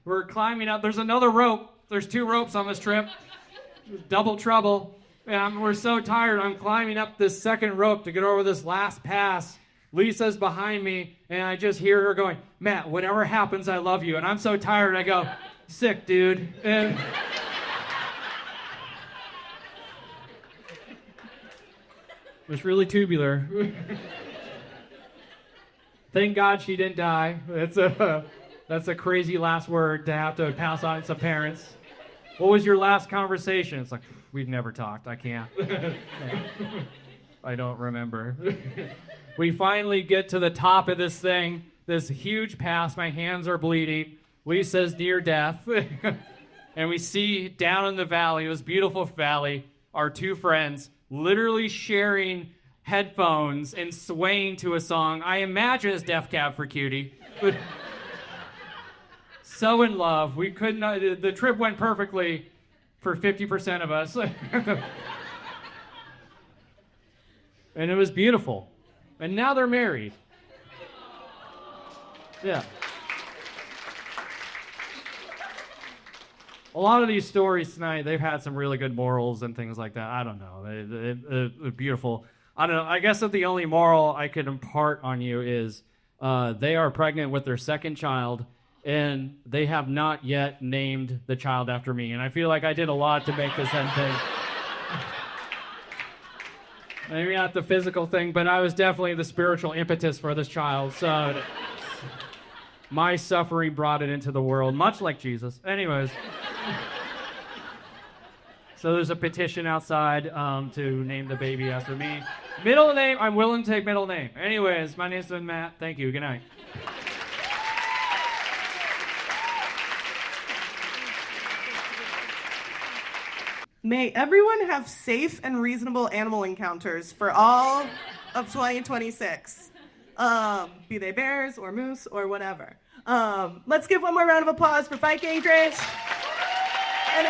we're climbing up. There's another rope. There's 2 ropes on this trip. Double trouble. And we're so tired. I'm climbing up this second rope to get over this last pass. Lisa's behind me, and I just hear her going, Matt, whatever happens, I love you. And I'm so tired. I go, sick, dude. And it was really tubular. Thank God she didn't die. That's a crazy last word to have to pass on to some parents. What was your last conversation? It's like, we've never talked. I can't. I don't remember. We finally get to the top of this thing, this huge pass. My hands are bleeding. Lee says near death. And we see down in the valley, this beautiful valley, our 2 friends literally sharing headphones and swaying to a song. I imagine it's Def Cab for Cutie. So in love. We could not, the trip went perfectly for 50% of us. And it was beautiful. And now they're married. Yeah. A lot of these stories tonight, they've had some really good morals and things like that. I don't know. They're beautiful. I don't know. I guess that the only moral I could impart on you is they are pregnant with their second child, and they have not yet named the child after me. And I feel like I did a lot to make this end thing. Maybe not the physical thing, but I was definitely the spiritual impetus for this child. So my suffering brought it into the world, much like Jesus. Anyways. So there's a petition outside to name the baby after me. Middle name, I'm willing to take middle name. Anyways, my name's Matt. Thank you. Good night. May everyone have safe and reasonable animal encounters for all of 2026. Be they bears or moose or whatever. Let's give one more round of applause for Bike Anchorage. And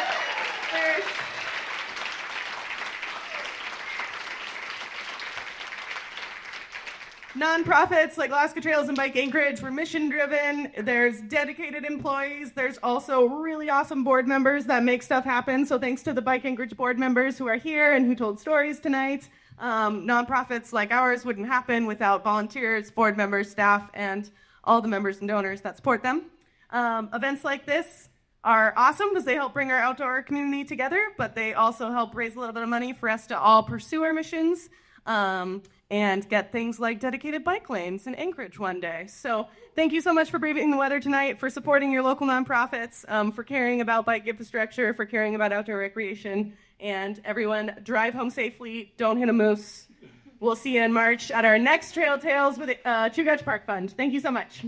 nonprofits like Alaska Trails and Bike Anchorage, we're mission driven. There's dedicated employees. There's also really awesome board members that make stuff happen. So thanks to the Bike Anchorage board members who are here and who told stories tonight. Nonprofits like ours wouldn't happen without volunteers, board members, staff, and all the members and donors that support them. Events like this are awesome because they help bring our outdoor community together, but they also help raise a little bit of money for us to all pursue our missions. And get things like dedicated bike lanes in Anchorage one day. So thank you so much for braving the weather tonight, for supporting your local nonprofits, for caring about bike infrastructure, for caring about outdoor recreation. And everyone, drive home safely. Don't hit a moose. We'll see you in March at our next Trail Tales with Chugach Park Fund. Thank you so much.